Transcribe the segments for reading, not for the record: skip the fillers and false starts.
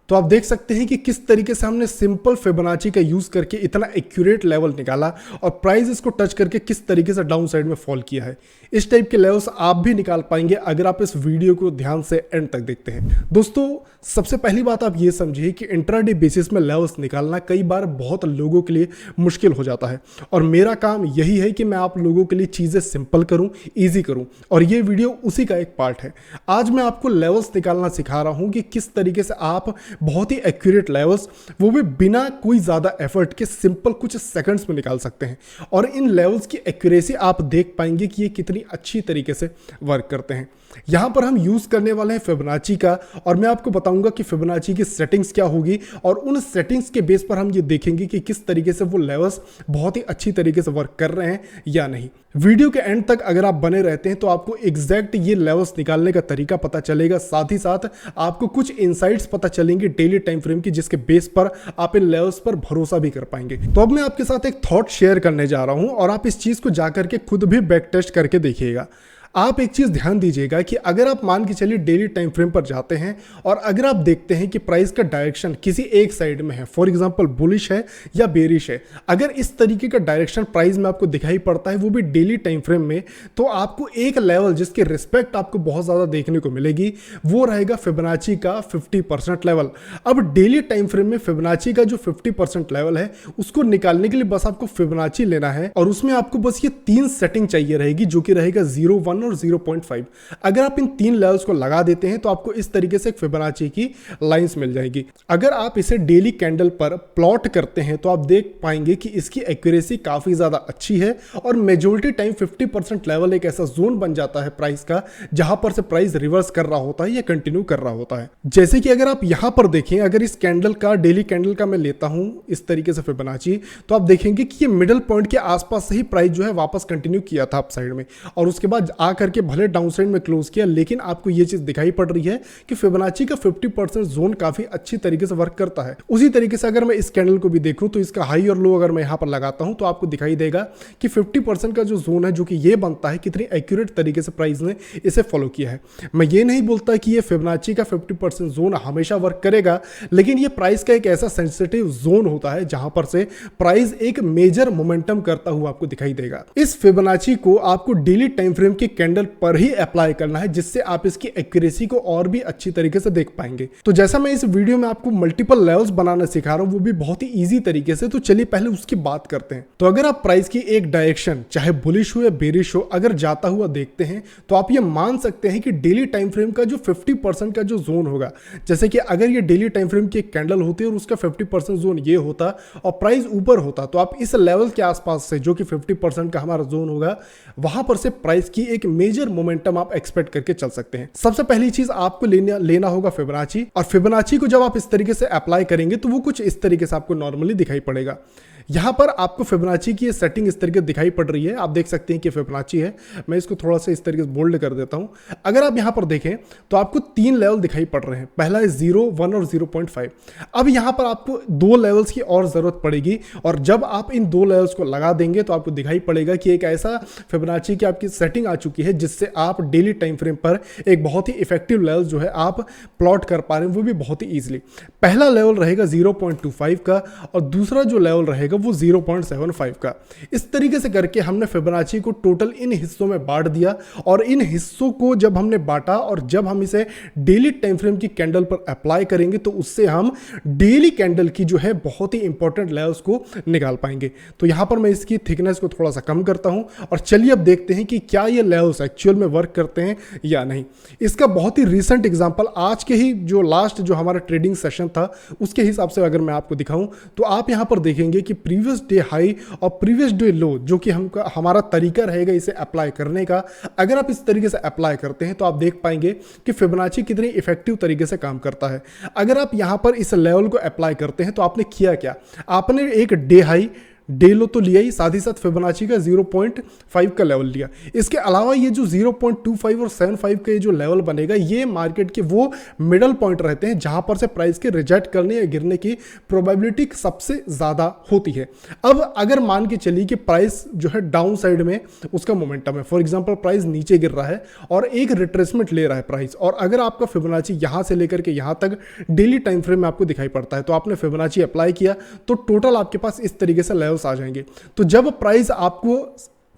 तो आप देख सकते हैं कि किस तरीके से हमने सिंपल फिबोनाची का यूज करके इतना एक्यूरेट लेवल निकाला और प्राइस इसको टच करके किस तरीके से डाउन साइड में फॉल किया है। इस टाइप के लेवल्स आप भी निकाल पाएंगे अगर आप इस वीडियो को ध्यान से एंड तक देखते हैं। दोस्तों सबसे पहली बात आप ये समझिए कि इंट्राडे बेसिस में लेवल्स निकालना कई बार बहुत लोगों के लिए मुश्किल हो जाता है और मेरा काम यही है कि मैं आप लोगों के लिए चीज़ें सिंपल करूं, इजी करूं और ये वीडियो उसी का एक पार्ट है। आज मैं आपको लेवल्स निकालना सिखा रहा हूं कि किस तरीके से आप बहुत ही एक्यूरेट लेवल्स, वो भी बिना कोई ज़्यादा एफर्ट के सिंपल कुछ सेकंड्स में निकाल सकते हैं और इन लेवल्स की एक्यूरेसी आप देख पाएंगे कि ये कितनी अच्छी तरीके से वर्क करते हैं। यहां पर हम यूज करने वाले हैं फिबोनाची का और मैं आपको बताऊंगा कि फिबोनाची की सेटिंग्स क्या होगी और उन सेटिंग्स के बेस पर हम ये देखेंगे कि किस तरीके से वो लेवल्स बहुत ही अच्छी तरीके से वर्क कर रहे हैं या नहीं। वीडियो के एंड तक अगर आप बने रहते हैं तो आपको एग्जैक्ट ये लेवल्स निकालने का तरीका पता चलेगा, साथ ही साथ आपको कुछ इनसाइट्स पता चलेंगे डेली टाइम फ्रेम की, जिसके बेस पर आप इन लेवल्स पर भरोसा भी कर पाएंगे। तो अब मैं आपके साथ एक थॉट शेयर करने जा रहा हूं और आप इस चीज को जाकर के खुद भी बैक टेस्ट करके देखिएगा। आप एक चीज ध्यान दीजिएगा कि अगर आप मान के चलिए डेली टाइम फ्रेम पर जाते हैं और अगर आप देखते हैं कि प्राइस का डायरेक्शन किसी एक साइड में है, फॉर एग्जांपल बुलिश है या बेरिश है, अगर इस तरीके का डायरेक्शन प्राइस में आपको दिखाई पड़ता है वो भी डेली टाइम फ्रेम में, तो आपको एक लेवल जिसके रिस्पेक्ट आपको बहुत ज़्यादा देखने को मिलेगी वो रहेगा फिबोनाची का 50% लेवल। अब डेली टाइम फ्रेम में फिबोनाची का जो 50% लेवल है उसको निकालने के लिए बस आपको फिबोनाची लेना है और उसमें आपको बस ये 3 सेटिंग चाहिए रहेगी, जो कि रहेगा 0, 1 और 0.5। अगर आप इन 3 लेवल्स को लगा देते हैं तो आपको इस तरीके से एक फिबोनाची की लाइंस मिल जाएगी। अगर आप इसे डेली कैंडल पर प्लॉट करते हैं तो आप देख पाएंगे कि इसकी एक्यूरेसी काफी ज्यादा अच्छी है और मेजॉरिटी टाइम 50% लेवल एक ऐसा जोन बन जाता है प्राइस का जहां पर से प्राइस रिवर्स कर रहा होता है या कंटिन्यू कर रहा होता है। जैसे कि अगर आप यहां पर देखें, अगर इस कैंडल का, डेली कैंडल का मैं लेता हूं इस तरीके से फिबोनाची, तो आप देखेंगे कि ये मिडल पॉइंट के आसपास से ही प्राइस जो है वापस कंटिन्यू किया था अप साइड में और उसके बाद आकर के भले डाउन साइड में क्लोज किया, लेकिन आपको ये चीज दिखाई पड़ रही है कि फिबोनाची का 50% जोन काफी अच्छी तरीके से वर्क करता है। उसी तरीके से अगर मैं इस कैंडल को भी देखूं तो इसका हाई और लो अगर मैं यहां पर लगाता हूं तो आपको दिखाई देगा कि 50% का जो जोन है जो कि ये बनता है, कितनी एक्यूरेट तरीके से प्राइस ने इसे फॉलो किया है। मैं ये नहीं बोलता कि ये फिबोनाची का 50% जोन हमेशा वर्क करेगा, लेकिन ये प्राइस का एक ऐसा सेंसिटिव जोन होता है जहां पर से प्राइस एक मेजर मोमेंटम करता हुआ आपको दिखाई देगा। इस फिबोनाची को आपको डेली टाइम फ्रेम के कैंडल पर ही अप्लाई करना है, जिससे आप इसकी एक्यूरेसी को और भी अच्छी तरीके से देख पाएंगे। तो जैसा मैं इस वीडियो में आपको मल्टीपल लेवल्स बनाना सिखा रहा हूं, वो भी बहुत ही इजी तरीके से, तो चलिए पहले उसकी बात करते हैं। तो अगर आप प्राइस की एक डायरेक्शन चाहे बुलिश हो या बेरिश हो अगर जाता हुआ देखते हैं तो आप ये मान सकते हैं कि डेली टाइम फ्रेम का जो 50% का जो जोन होगा, जैसे कि अगर ये डेली टाइम फ्रेम की एक कैंडल होती है और उसका 50% जोन ये होता और प्राइस ऊपर होता, तो आप इस लेवल के आसपास से जो कि 50% का हमारा जोन होगा वहां पर से प्राइस की एक मेजर मोमेंटम आप एक्सपेक्ट करके चल सकते हैं। सबसे पहली चीज आपको लेना होगा फिबोनाची, और फिबोनाची को जब आप इस तरीके से अप्लाई करेंगे तो वो कुछ इस तरीके से आपको नॉर्मली दिखाई पड़ेगा। यहां पर आपको फिबोनाची की सेटिंग इस तरीके दिखाई पड़ रही है, आप देख सकते हैं कि फिबोनाची है। मैं इसको थोड़ा सा इस तरीके से बोल्ड कर देता हूं। अगर आप यहां पर देखें तो आपको 3 लेवल दिखाई पड़ रहे हैं, पहला है 0, 1 और 0.5। अब यहां पर आपको 2 लेवल्स की और जरूरत पड़ेगी और जब आप इन 2 लेवल्स को लगा देंगे तो आपको दिखाई पड़ेगा कि एक ऐसा फिबोनाची की आपकी सेटिंग आ चुकी है जिससे आप डेली टाइम फ्रेम पर एक बहुत ही इफेक्टिव लेवल जो है आप प्लॉट कर पा रहे हैं, वो भी बहुत ही ईजिली। पहला लेवल रहेगा 0.25 का और दूसरा जो लेवल रहेगा वो 0.75 का। इस तरीके से करके हमने फिबोनाची को टोटल इन हिस्सों में बांट दिया और इन हिस्सों को जब हमने बांटा और जब हम इसे डेली टाइम फ्रेम की कैंडल पर अप्लाई करेंगे तो उससे हम डेली कैंडल की जो है बहुत ही इंपॉर्टेंट लेवल्स को निकाल पाएंगे। तो यहां पर मैं इसकी थिकनेस को थोड़ा सा कम करता हूं और चलिए अब देखते हैं कि क्या ये लेवल्स एक्चुअल में वर्क करते हैं या नहीं। इसका बहुत ही रिसेंट एग्जांपल आज के ही जो लास्ट जो हमारा ट्रेडिंग सेशन था उसके हिसाब से अगर मैं आपको दिखाऊं तो आप यहां पर देखेंगे कि प्रीवियस डे हाई और प्रीवियस डे लो जो कि हमारा तरीका रहेगा इसे अप्लाई करने का, अगर आप इस तरीके से अप्लाई करते हैं तो आप देख पाएंगे कि फिबोनाची कितनी इफेक्टिव तरीके से काम करता है। अगर आप यहां पर इस लेवल को अप्लाई करते हैं तो आपने किया क्या, आपने एक डे हाई डे लो तो लिया ही, साथ ही साथ फिबोनाची का 0.5 का लेवल लिया। इसके अलावा ये जो 0.25 और 75 का ये जो लेवल बनेगा, ये मार्केट के वो मिडल पॉइंट रहते हैं जहां पर से प्राइस के रिजेक्ट करने या गिरने की प्रोबेबिलिटी सबसे ज्यादा होती है। अब अगर मान के चलिए कि प्राइस जो है डाउन साइड में उसका मोमेंटम है, फॉर एग्जांपल प्राइस नीचे गिर रहा है और एक रिट्रेसमेंट ले रहा है प्राइस, और अगर आपका फिबोनाची यहां से लेकर के यहां तक डेली टाइम फ्रेम में आपको दिखाई पड़ता है, तो आपने फिबोनाची अप्लाई किया तो टोटल आपके पास इस तरीके से लेवल्स आ जाएंगे। तो जब प्राइस आपको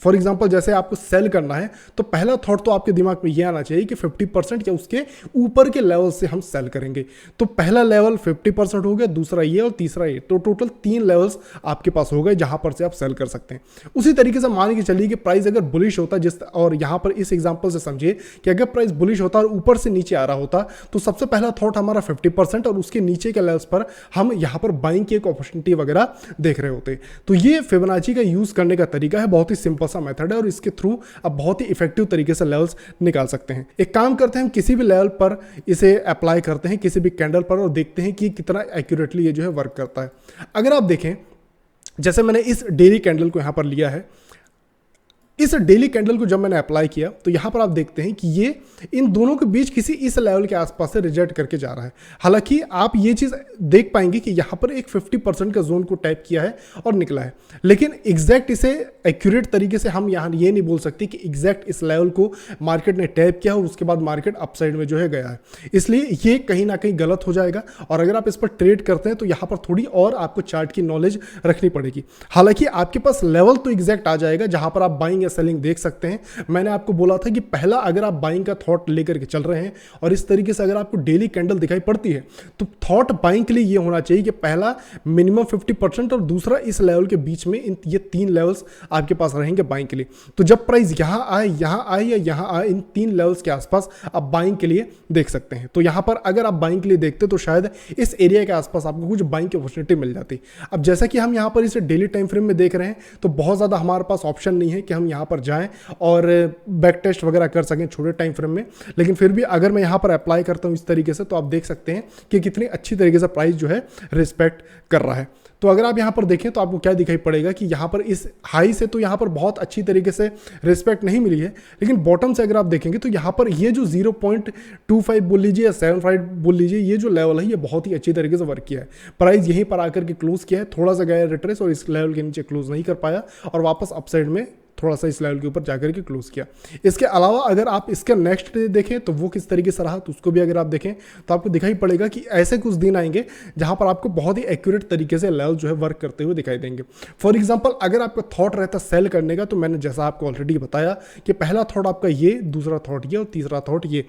फॉर एग्जाम्पल जैसे आपको सेल करना है, तो पहला थॉट तो आपके दिमाग में ये आना चाहिए कि 50% या उसके ऊपर के लेवल से हम सेल करेंगे। तो पहला लेवल 50% हो गया, दूसरा ये और तीसरा ये, तो टोटल 3 लेवल्स आपके पास हो गए जहां पर से आप सेल कर सकते हैं। उसी तरीके से मान के चलिए कि प्राइस अगर बुलिश होता, जिस और यहां पर इस एग्जाम्पल से समझिए कि अगर प्राइस बुलिश होता और ऊपर से नीचे आ रहा होता, तो सबसे पहला थॉट हमारा 50% और उसके नीचे के लेवल्स पर हम यहां पर बाइंग की एक अपॉर्चुनिटी वगैरह देख रहे होते। तो ये फिबोनाची का यूज करने का तरीका है, बहुत ही सिंपल सा मेथड है और इसके थ्रू आप बहुत ही इफेक्टिव तरीके से लेवल्स निकाल सकते हैं। एक काम करते हैं, हम किसी भी लेवल पर इसे अप्लाई करते हैं, किसी भी कैंडल पर, और देखते हैं कि कितना एक्यूरेटली ये जो है वर्क करता है। अगर आप देखें, जैसे मैंने इस डेली कैंडल को यहां पर लिया है, इस डेली कैंडल को जब मैंने अप्लाई किया तो यहां पर आप देखते हैं कि ये इन दोनों के बीच किसी इस लेवल के आसपास से रिजेक्ट करके जा रहा है। हालांकि आप ये चीज देख पाएंगे कि यहां पर एक 50% का जोन को टैप किया है और निकला है, लेकिन एग्जैक्ट इसे एक्यूरेट तरीके से हम यहां ये नहीं बोल सकते कि एग्जैक्ट इस लेवल को मार्केट ने टैप किया और उसके बाद मार्केट अपसाइड में जो है गया है। इसलिए ये कहीं ना कहीं गलत हो जाएगा, और अगर आप इस पर ट्रेड करते हैं तो यहां पर थोड़ी और आपको चार्ट की नॉलेज रखनी पड़ेगी। हालांकि आपके पास लेवल तो एग्जैक्ट आ जाएगा जहां पर आप बाइंग सेलिंग देख सकते हैं। मैंने आपको बोला था कि पहला अगर आप बाइंग का थॉट लेकर के चल रहे हैं और इस तरीके से अगर आपको डेली कैंडल दिखाई पड़ती है, तो थॉट बाइंग के लिए ये होना चाहिए कि पहला मिनिमम 50% और दूसरा इस लेवल के बीच में ये 3 लेवल्स आपके पास रहेंगे बाइंग के लिए। तो जब प्राइस यहां आए या यहां आए, इन 3 लेवल्स के आसपास आप बाइंग के लिए देख सकते हैं। तो यहां पर अगर आप बाइंग के लिए देखते तो शायद इस एरिया के आसपास आपको कुछ बाइंग की अपॉर्चुनिटी मिल जाती। अब जैसा कि हम यहां पर इसे डेली टाइम फ्रेम में देख रहे हैं, तो बहुत ज्यादा हमारे पास ऑप्शन नहीं है कि हम यहां पर जाएं और बैक टेस्ट वगैरह कर सकें छोटे टाइम फ्रेम में। लेकिन फिर भी अगर मैं यहां पर अप्लाई करता हूं इस तरीके से, तो आप देख सकते हैं कि कितनी अच्छी तरीके से प्राइस जो है रिस्पेक्ट कर रहा है। तो अगर आप यहां पर देखें तो आपको क्या दिखाई पड़ेगा कि यहां पर इस हाई से तो यहां पर बहुत अच्छी तरीके से रिस्पेक्ट नहीं मिली है, लेकिन बॉटम से अगर आप देखेंगे तो यहां पर ये जो 0.25 बोल लीजिए या 75 बोल लीजिए, ये जो लेवल है ये बहुत ही अच्छी तरीके से वर्क किया है। प्राइस यहीं पर आकर के क्लोज किया है, थोड़ा सा गया रिट्रेस और इस लेवल के नीचे क्लोज नहीं कर पाया और वापस अपसाइड में थोड़ा सा इस लेवल के ऊपर जाकर के क्लोज किया। इसके अलावा अगर आप इसका नेक्स्ट डे देखें तो वो किस तरीके से रहा, तो उसको भी अगर आप देखें तो आपको दिखाई पड़ेगा कि ऐसे कुछ दिन आएंगे जहां पर आपको बहुत ही एक्यूरेट तरीके से लेवल जो है वर्क करते हुए दिखाई देंगे। फॉर एग्जांपल अगर आपका थॉट रहता सेल करने का, तो मैंने जैसा आपको ऑलरेडी बताया कि पहला थॉट आपका ये, दूसरा थॉट ये और तीसरा थॉट ये।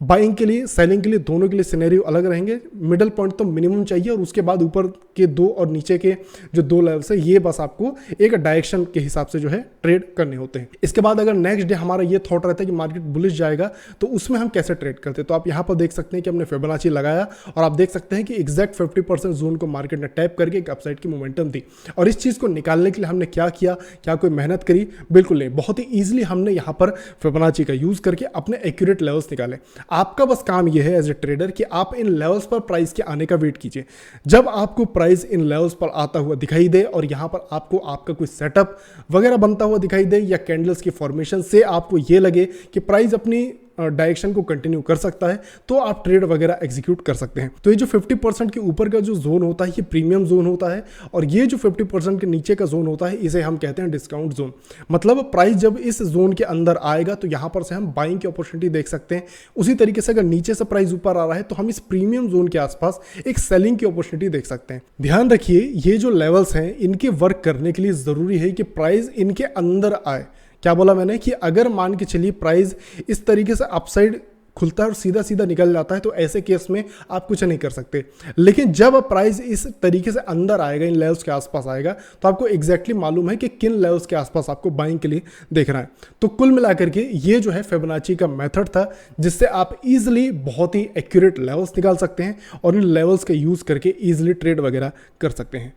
बाइंग के लिए, सेलिंग के लिए, दोनों के लिए सिनेरियो अलग रहेंगे। मिडिल पॉइंट तो मिनिमम चाहिए और उसके बाद ऊपर के 2 और नीचे के जो 2 लेवल्स है, ये बस आपको एक डायरेक्शन के हिसाब से जो है ट्रेड करने होते हैं। इसके बाद अगर नेक्स्ट डे हमारा ये थॉट रहता है कि मार्केट बुलिश जाएगा, तो उसमें हम कैसे ट्रेड करते हैं। तो आप यहाँ पर देख सकते हैं कि हमने फिबोनाची लगाया और आप देख सकते हैं कि एग्जैक्ट 50% जोन को मार्केट ने टैप करके एक अपसाइड की मोमेंटम दी। और इस चीज़ को निकालने के लिए हमने क्या किया, क्या कोई मेहनत करी? बिल्कुल नहीं। बहुत ही ईजिली हमने यहाँ पर फिबोनाची का यूज़ करके अपने एक्यूरेट लेवल्स निकाले। आपका बस काम यह है एज ए ट्रेडर कि आप इन लेवल्स पर प्राइस के आने का वेट कीजिए। जब आपको प्राइस इन लेवल्स पर आता हुआ दिखाई दे और यहां पर आपको आपका कोई सेटअप वगैरह बनता हुआ दिखाई दे या कैंडल्स की फॉर्मेशन से आपको यह लगे कि प्राइस अपनी डायरेक्शन को कंटिन्यू कर सकता है, तो आप ट्रेड वगैरह एग्जीक्यूट कर सकते हैं। तो ये जो 50% के ऊपर का जो जोन होता है ये प्रीमियम जोन होता है, और ये जो 50% के नीचे का जोन होता है इसे हम कहते हैं डिस्काउंट जोन। मतलब प्राइस जब इस जोन के अंदर आएगा तो यहाँ पर से हम बाइंग की अपॉर्चुनिटी देख सकते हैं। उसी तरीके से अगर नीचे से प्राइस ऊपर आ रहा है तो हम इस प्रीमियम जोन के आसपास एक सेलिंग की अपॉर्चुनिटी देख सकते हैं। ध्यान रखिए, ये जो लेवल्स हैं इनके वर्क करने के लिए जरूरी है कि प्राइस इनके अंदर आए। क्या बोला मैंने कि अगर मान के चलिए प्राइस इस तरीके से अपसाइड खुलता है और सीधा सीधा निकल जाता है, तो ऐसे केस में आप कुछ नहीं कर सकते। लेकिन जब प्राइस इस तरीके से अंदर आएगा, इन लेवल्स के आसपास आएगा, तो आपको एग्जैक्टली मालूम है कि किन लेवल्स के आसपास आपको बाइंग के लिए देखना है। तो कुल मिलाकर के ये जो है फिबोनाची का मेथड था, जिससे आप इजिली बहुत ही एक्यूरेट लेवल्स निकाल सकते हैं और इन लेवल्स का यूज करके इजिली ट्रेड वगैरह कर सकते हैं।